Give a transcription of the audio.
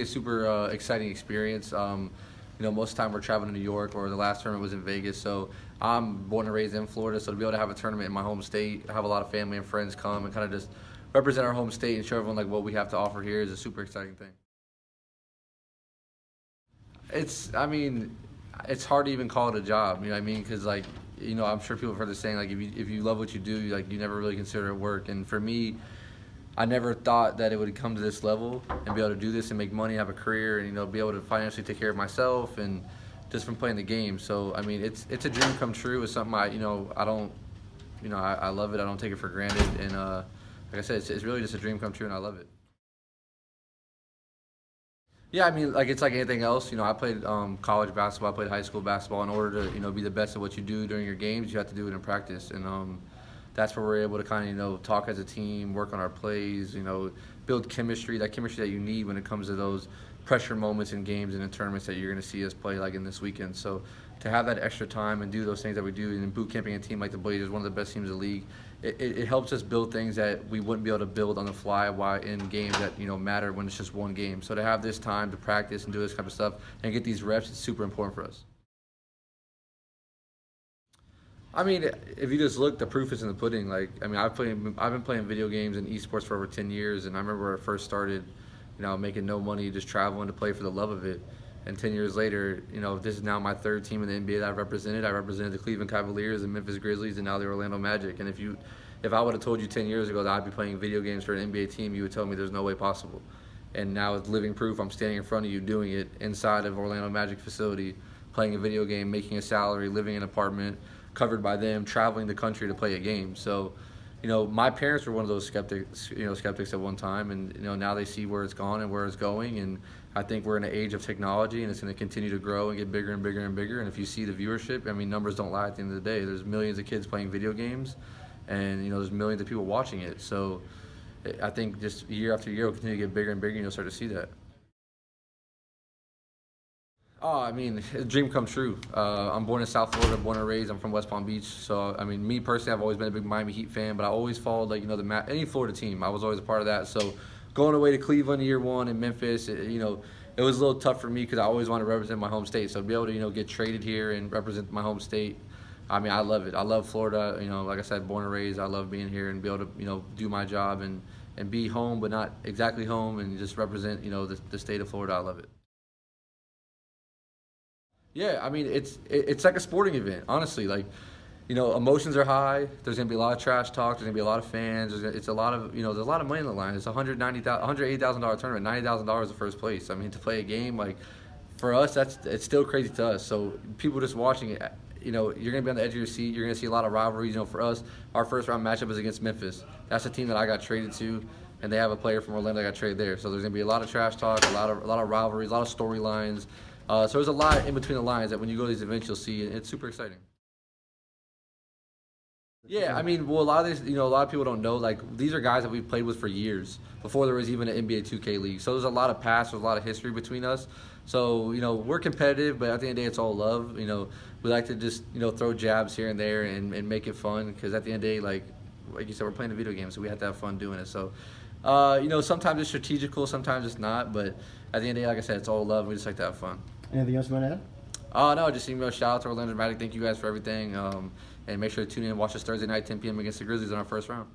super exciting experience. Most of the time we're traveling to New York, or the last tournament was in Vegas. So I'm born and raised in Florida, so to be able to have a tournament in my home state, have a lot of family and friends come and kind of just represent our home state and show everyone like what we have to offer here is a super exciting thing. It's hard to even call it a job. You know what I mean? Because I'm sure people have heard the saying like if you love what you do, you never really consider it work. And for me, I never thought that it would come to this level and be able to do this and make money, have a career, and be able to financially take care of myself and just from playing the game. So it's a dream come true. It's something I don't I love it. I don't take it for granted. And like I said, it's really just a dream come true, and I love it. Yeah, it's like anything else. I played college basketball, I played high school basketball. In order to, be the best at what you do during your games, you have to do it in practice. And that's where we're able to kind of, talk as a team, work on our plays, build chemistry, that chemistry that you need when it comes to those pressure moments in games and in tournaments that you're going to see us play like in this weekend. So to have that extra time and do those things that we do, and in boot camping a team like the Blazers, one of the best teams in the league, it helps us build things that we wouldn't be able to build on the fly while in games that matter when it's just one game. So to have this time to practice and do this kind of stuff and get these reps, it's super important for us. If you just look, the proof is in the pudding. I've been playing video games and esports for over 10 years, and I remember when I first started, making no money, just traveling to play for the love of it. And 10 years later, this is now my third team in the NBA that I've represented. I represented the Cleveland Cavaliers, the Memphis Grizzlies, and now the Orlando Magic. And if I would have told you 10 years ago that I'd be playing video games for an NBA team, you would tell me there's no way possible. And now it's living proof. I'm standing in front of you doing it inside of Orlando Magic facility, playing a video game, making a salary, living in an apartment, covered by them, traveling the country to play a game. So, my parents were one of those skeptics at one time, and now they see where it's gone and where it's going. And I think we're in an age of technology, and it's going to continue to grow and get bigger and bigger and bigger. And if you see the viewership, numbers don't lie at the end of the day. There's millions of kids playing video games, and there's millions of people watching it. So I think just year after year, we'll continue to get bigger and bigger, and you'll start to see that. Oh, a dream come true. I'm born in South Florida, born and raised. I'm from West Palm Beach. So, me personally, I've always been a big Miami Heat fan, but I always followed, any Florida team. I was always a part of that. So, going away to Cleveland year one and Memphis, it was a little tough for me because I always wanted to represent my home state. So, to be able to, get traded here and represent my home state, I love it. I love Florida. Like I said, born and raised. I love being here and be able to, do my job and be home, but not exactly home, and just represent, the state of Florida. I love it. Yeah, it's like a sporting event, honestly. Emotions are high. There's gonna be a lot of trash talk. There's gonna be a lot of fans. It's a lot of there's a lot of money on the line. It's $180,000 tournament, $90,000 the first place. To play a game for us, it's still crazy to us. So people just watching it, you're gonna be on the edge of your seat. You're gonna see a lot of rivalries. For us, our first round matchup is against Memphis. That's a team that I got traded to, and they have a player from Orlando that got traded there. So there's gonna be a lot of trash talk, a lot of rivalries, a lot of storylines. So there's a lot in between the lines that when you go to these events, you'll see, and it's super exciting. Yeah, well, a lot of these, a lot of people don't know, these are guys that we've played with for years, before there was even an NBA 2K league. So there's a lot of past, there's a lot of history between us. So, we're competitive, but at the end of the day, it's all love. We like to just, throw jabs here and there and make it fun, because at the end of the day, like you said, we're playing a video game, so we have to have fun doing it. So, sometimes it's strategical, sometimes it's not, but at the end of the day, like I said, it's all love. We just like to have fun. Anything else you want to add? No, just email shout out to Orlando Magic. Thank you guys for everything. And make sure to tune in and watch us Thursday night, 10 p.m. against the Grizzlies in our first round.